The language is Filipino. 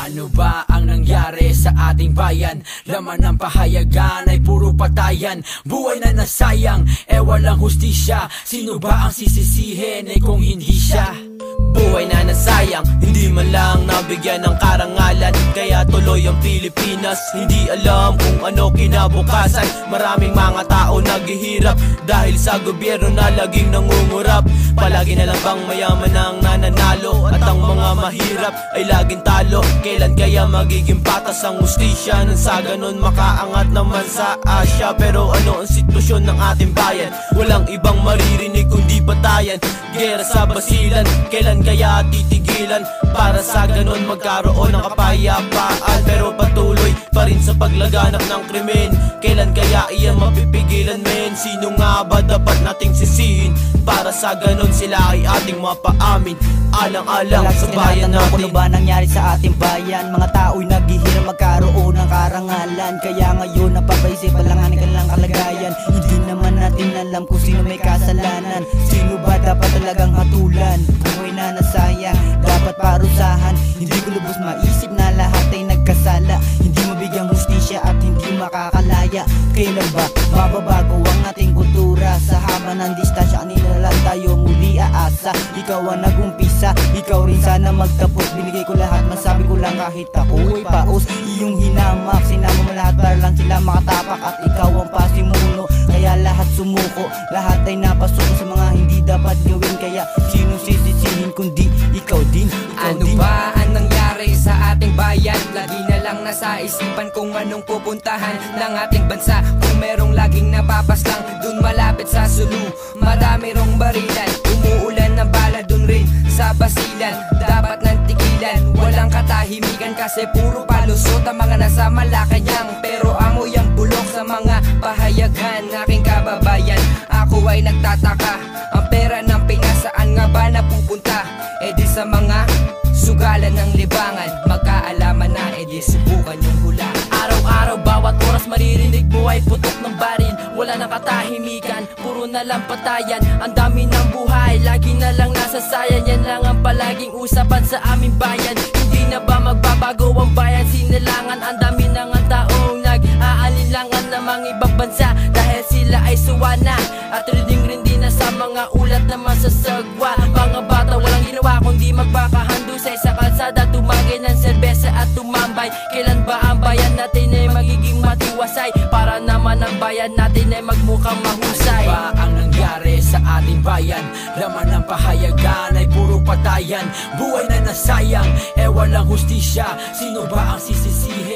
Ano ba ang nangyari sa ating bayan? Laman ng pahayagan ay puro patayan. Buhay na nasayang, walang hustisya. Sino ba ang sisisihin kung hindi siya? Buhay na nasayang, hindi man lang nabigyan ng karangalan. Kaya tuloy ang Pilipinas, hindi alam kung ano kinabukasan. Maraming mga tao naghihirap dahil sa gobyerno na laging nangungurap. Palagi na lang bang mayaman ang nananalo at ang mga mahirap ay laging talo? Kailan kaya magiging patas ang hustisya nang sa ganon makaangat naman sa Asya? Pero ano ang sitwasyon ng ating bayan? Walang ibang maririnig kundi patayan, gera sa basilan. Kailan kaya titigilan para sa ganon magkaroon ng kapayapaan? Pero patuloy pa rin sa paglaganap ng krimen. Kailan kaya iyan mapipigilan, men? Sino nga ba dapat nating sisihin para sa ganon sila ay ating mapaamin? Alang-alang sa bayan natin. Ano ba nangyari sa ating bayan? Mga tao'y naghihirap magkaroon ng karangalan. Kaya ngayon napapaisip lang ang kanilang kalagayan. Hindi naman natin alam kung sino may kasalanan. Sino ba dapat talagang hatulan? Buhay na nasayang, dapat parusahan. Hindi ko lubos maisip na lahat ay nagkasala. Hindi mabigyang hustisya at hindi makakalaya. Kailan ba mababago ang ating kultura? Sa haba ng distansya kanina lang tayo muli aasa. Ikaw ang nagumpisa, ikaw rin sana magtapos. Binigay ko lahat, masabi ko lang kahit ako'y paus. Iyong hinamak, sinama mo lahat para lang sila makatapak. At ikaw ang pasimuno, kaya lahat sumuko. Lahat ay napasuko sa mga hindi dapat gawin. Kaya sino sisisihin kundi ikaw din, Ano ba ang nangyari sa ating bayan? Lagi na lang nasa isipan kung anong pupuntahan ng ating bansa. Kung merong laging napapaslang dun malapit sa Sulu, madami rong barilan, umuulan ng bala dun rin sa basilan. Dapat nang tigilan, walang katahimikan kasi puro palusot ang mga nasa Malacanang. Pero amoy ang bulok sa mga pahayagan. Aking kababayan, ako ay nagtataka, ang pera ng Pinas saan nga ba napupunta? Di sa mga sugalan ng libangan. Magkaalaman na, di subukan yung hula. Araw-araw, bawat oras maririnig mo ay putok ng baril. Wala nang katahimikan, puro na lang patayan. Ang dami ng buhay, lagi na lang nasasayan. Yan lang ang palaging usapan sa aming bayan. Hindi na ba magbabago ang bayan? Sinilangan, ang dami na nga taong nag-aalinlangan ng mga ibang bansa. Dahil sila ay suwana at rinding-rindi na sa mga ulat na masasagwa. Mga bata walang ginawa kundi magpakahandusay sa kalsada, tumagay ng serbesa at tumambay. Kailan ba ang bayan natin ay magiging matiwasay? Para naman ang bayan natin ay magmukhang mahusay. Ano ba ang nangyari sa ating bayan? Laman ng pahayagan ay puro patayan. Buhay na nasayang, walang hustisya. Sino ba ang sisisihin